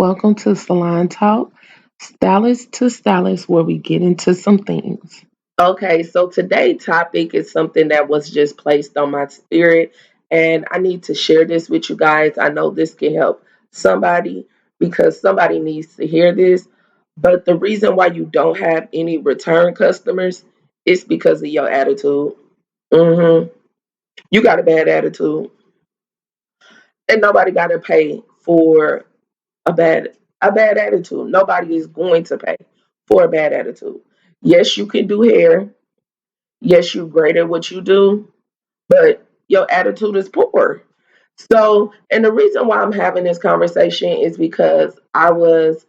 Welcome to Salon Talk, Stylist to Stylist, where we get into some things. Okay, so today's topic is something that was just placed on my spirit, and I need to share this with you guys. I know this can help somebody because somebody needs to hear this. But the reason why you don't have any return customers is because of your attitude. hmm You got a bad attitude, and nobody got to pay for a bad a bad attitude. Nobody is going to pay for a bad attitude. Yes, you can do hair. Yes, you're great at what you do, but your attitude is poor. So, and the reason why I'm having this conversation is because I was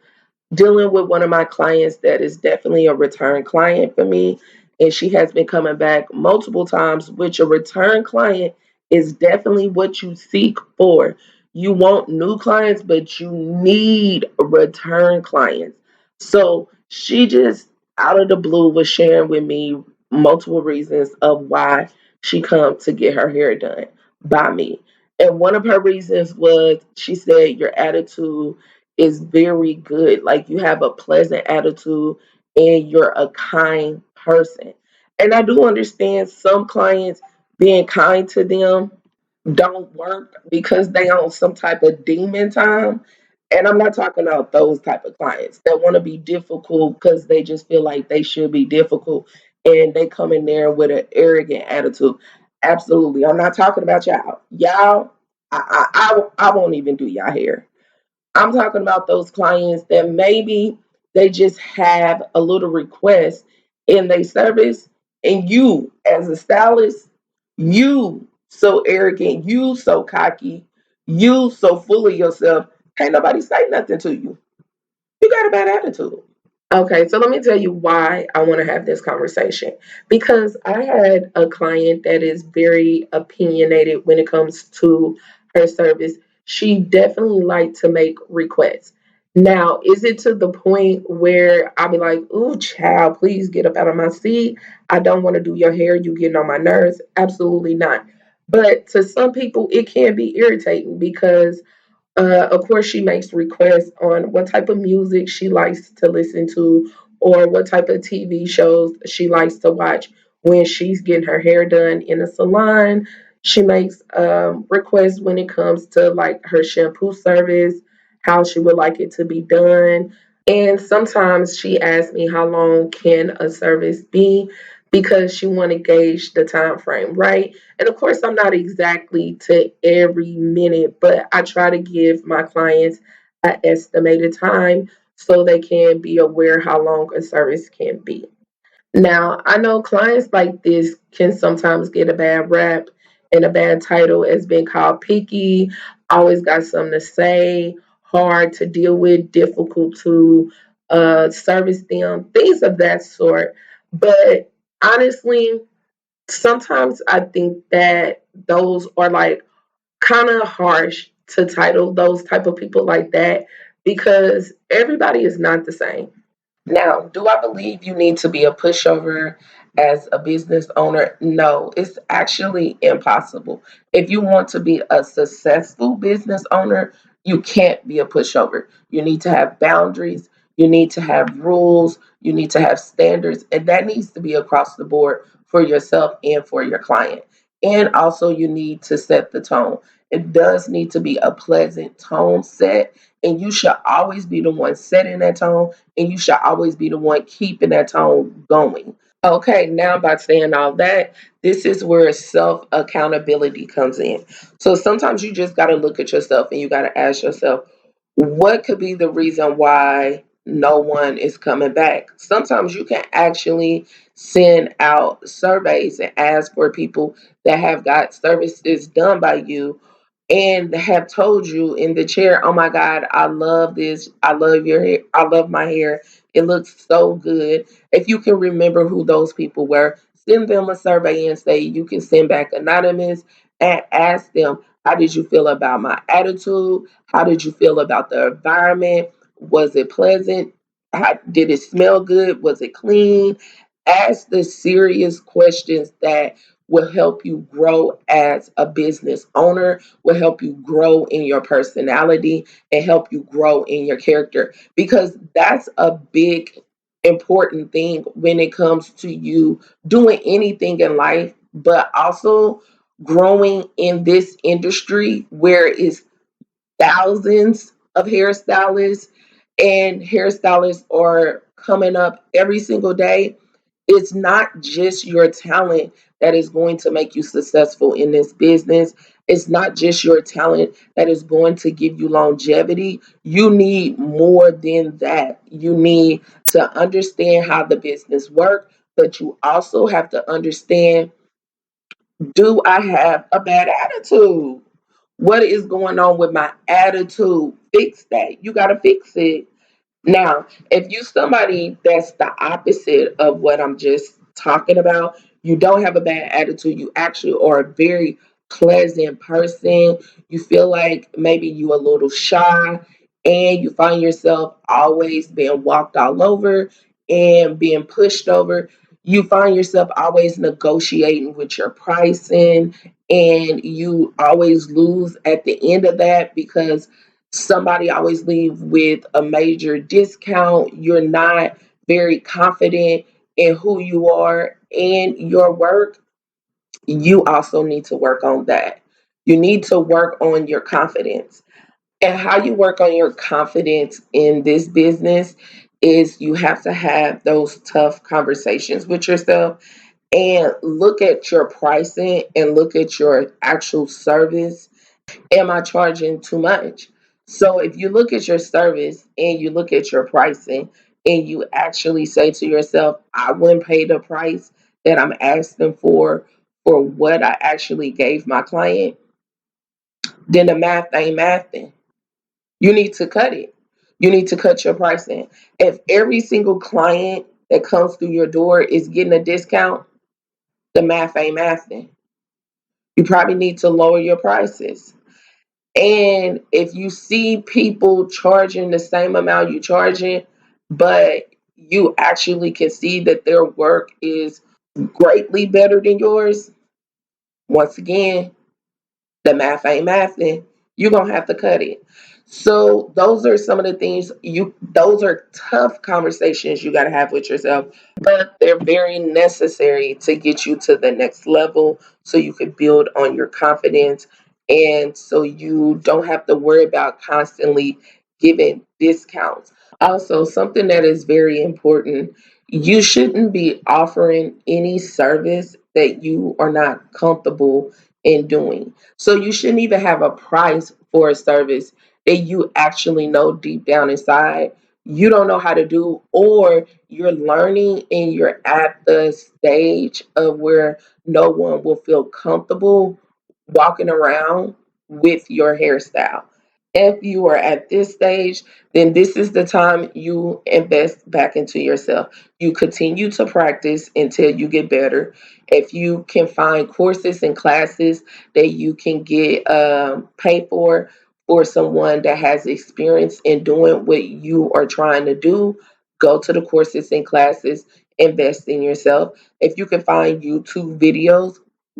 dealing with one of my clients that is definitely a return client for me. And she has been coming back multiple times, which a return client is definitely what you seek for. You want new clients, but you need return clients. So she just out of the blue was sharing with me multiple reasons of why she come to get her hair done by me. And one of her reasons was she said your attitude is very good. Like you have a pleasant attitude and you're a kind person. And I do understand some clients being kind to them don't work because they on some type of demon time. And I'm not talking about those type of clients that want to be difficult because they just feel like they should be difficult and they come in there with an arrogant attitude. Absolutely. I'm not talking about y'all. Y'all, I won't even do y'all hair. I'm talking about those clients that maybe they just have a little request in their service, and you, as a stylist, you so arrogant, you so cocky, you so full of yourself, can't nobody say nothing to you. You got a bad attitude. Okay, so let me tell you why I want to have this conversation. Because I had a client that is very opinionated when it comes to her service. She definitely liked to make requests. Now, is it to the point where I'll be like, ooh, child, please get up out of my seat. I don't want to do your hair. You getting on my nerves. Absolutely not. But to some people, it can be irritating because of course, she makes requests on what type of music she likes to listen to or what type of TV shows she likes to watch when she's getting her hair done in a salon. She makes requests when it comes to like her shampoo service, how she would like it to be done. And sometimes she asks me how long can a service be because she want to gauge the time frame, right? And of course, I'm not exactly to every minute, but I try to give my clients an estimated time so they can be aware how long a service can be. Now, I know clients like this can sometimes get a bad rap and a bad title as being called picky, always got something to say, hard to deal with, difficult to service them, things of that sort. But honestly, sometimes I think that those are like kind of harsh to title those type of people like that because everybody is not the same. Now, do I believe you need to be a pushover as a business owner? No, it's actually impossible. If you want to be a successful business owner, you can't be a pushover. You need to have boundaries, you need to have rules, you need to have standards, and that needs to be across the board for yourself and for your client. And also, you need to set the tone. It does need to be a pleasant tone set, and you should always be the one setting that tone and you should always be the one keeping that tone going. Okay, now by saying all that, this is where self accountability comes in. So sometimes you just got to look at yourself and you got to ask yourself, what could be the reason why no one is coming back? Sometimes you can actually send out surveys and ask for people that have got services done by you and have told you in the chair, oh my God, I love this. I love your hair. I love my hair. It looks so good. If you can remember who those people were, send them a survey and say you can send back anonymous and ask them, how did you feel about my attitude? How did you feel about the environment? Was it pleasant? How, did it smell good? Was it clean? Ask the serious questions that will help you grow as a business owner, will help you grow in your personality, and help you grow in your character. Because that's a big, important thing when it comes to you doing anything in life, but also growing in this industry where it's thousands of hairstylists, and hairstylists are coming up every single day. It's not just your talent that is going to make you successful in this business. It's not just your talent that is going to give you longevity. You need more than that. You need to understand how the business works, but you also have to understand, do I have a bad attitude? What is going on with my attitude? Fix that. You got to fix it. Now, if you somebody that's the opposite of what I'm just talking about, you don't have a bad attitude. You actually are a very pleasant person. You feel like maybe you a little shy, and you find yourself always being walked all over and being pushed over. You find yourself always negotiating with your pricing, and you always lose at the end of that because somebody always leave with a major discount. You're not very confident in who you are and your work. You also need to work on that. You need to work on your confidence. And how you work on your confidence in this business is you have to have those tough conversations with yourself and look at your pricing and look at your actual service. Am I charging too much? So if you look at your service and you look at your pricing and you actually say to yourself, I wouldn't pay the price that I'm asking for what I actually gave my client, then the math ain't mathing. You need to cut it. You need to cut your pricing. If every single client that comes through your door is getting a discount, the math ain't mathing. You probably need to lower your prices. And if you see people charging the same amount you charging, but you actually can see that their work is greatly better than yours, once again, the math ain't mathing. You're gonna have to cut it. So those are some of the things those are tough conversations you gotta have with yourself, but they're very necessary to get you to the next level so you can build on your confidence, and so you don't have to worry about constantly giving discounts. Also, something that is very important, you shouldn't be offering any service that you are not comfortable in doing. So you shouldn't even have a price for a service that you actually know deep down inside you don't know how to do, or you're learning and you're at the stage of where no one will feel comfortable walking around with your hairstyle. If you are at this stage, then this is the time you invest back into yourself. You continue to practice until you get better. If you can find courses and classes that you can get paid for someone that has experience in doing what you are trying to do, go to the courses and classes, invest in yourself. If you can find YouTube videos,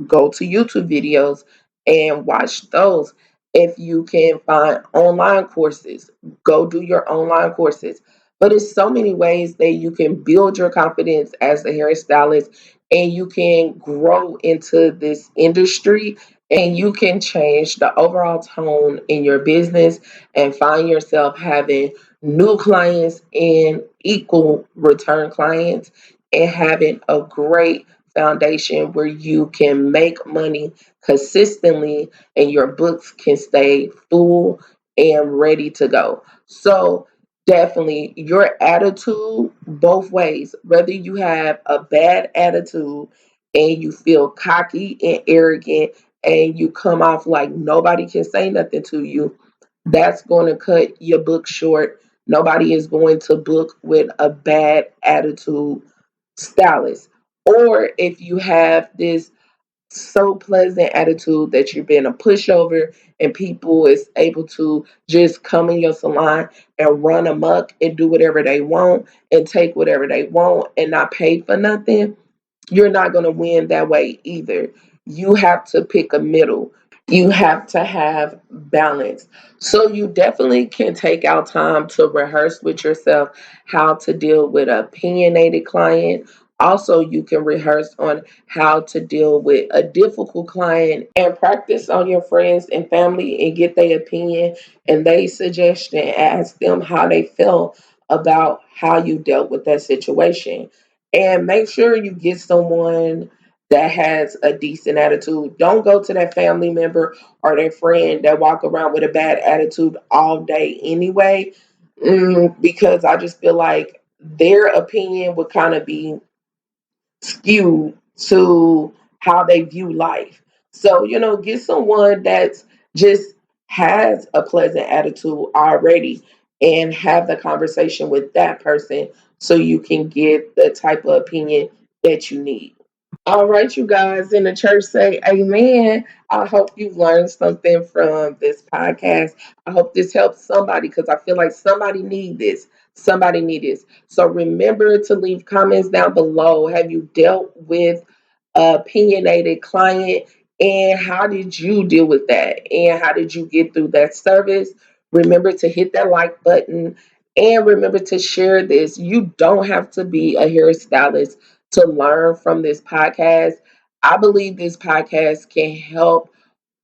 go to YouTube videos and watch those. If you can find online courses, go do your online courses. But it's so many ways that you can build your confidence as a hairstylist, and you can grow into this industry, and you can change the overall tone in your business and find yourself having new clients and equal return clients, and having a great foundation where you can make money consistently and your books can stay full and ready to go. So, definitely your attitude, both ways, whether you have a bad attitude and you feel cocky and arrogant and you come off like nobody can say nothing to you, that's going to cut your book short. Nobody is going to book with a bad attitude stylist. Or if you have this so pleasant attitude that you're being a pushover and people is able to just come in your salon and run amok and do whatever they want and take whatever they want and not pay for nothing, you're not going to win that way either. You have to pick a middle. You have to have balance. So you definitely can take out time to rehearse with yourself how to deal with an opinionated client. Also, you can rehearse on how to deal with a difficult client and practice on your friends and family and get their opinion and their suggestion. Ask them how they feel about how you dealt with that situation. And make sure you get someone that has a decent attitude. Don't go to that family member or their friend that walk around with a bad attitude all day anyway, because I just feel like their opinion would kind of be skewed to how they view life. So, get someone that's just has a pleasant attitude already and have the conversation with that person so you can get the type of opinion that you need. All right, you guys in the church say amen. I hope you learned something from this podcast. I hope this helps somebody because I feel like somebody need this. Somebody need this. So remember to leave comments down below. Have you dealt with a opinionated client and how did you deal with that? And how did you get through that service? Remember to hit that like button and remember to share this. You don't have to be a hairstylist to learn from this podcast. I believe this podcast can help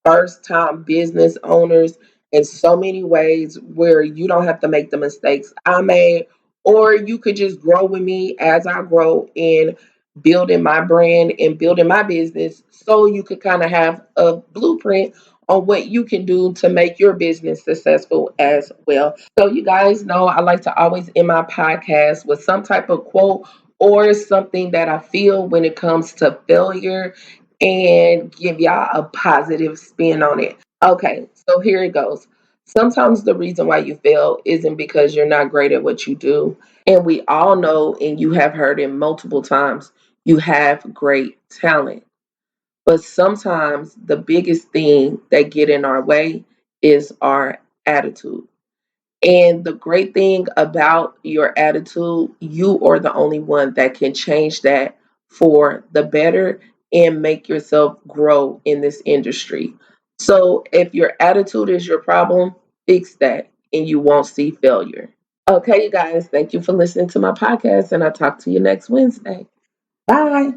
first time business owners in so many ways where you don't have to make the mistakes I made, or you could just grow with me as I grow in building my brand and building my business so you could kind of have a blueprint on what you can do to make your business successful as well. So you guys know I like to always end my podcast with some type of quote or something that I feel when it comes to failure and give y'all a positive spin on it. Okay, so here it goes. Sometimes the reason why you fail isn't because you're not great at what you do. And we all know, and you have heard it multiple times, you have great talent. But sometimes the biggest thing that get in our way is our attitude. And the great thing about your attitude, you are the only one that can change that for the better and make yourself grow in this industry. So if your attitude is your problem, fix that and you won't see failure. Okay, you guys, thank you for listening to my podcast and I'll talk to you next Wednesday. Bye.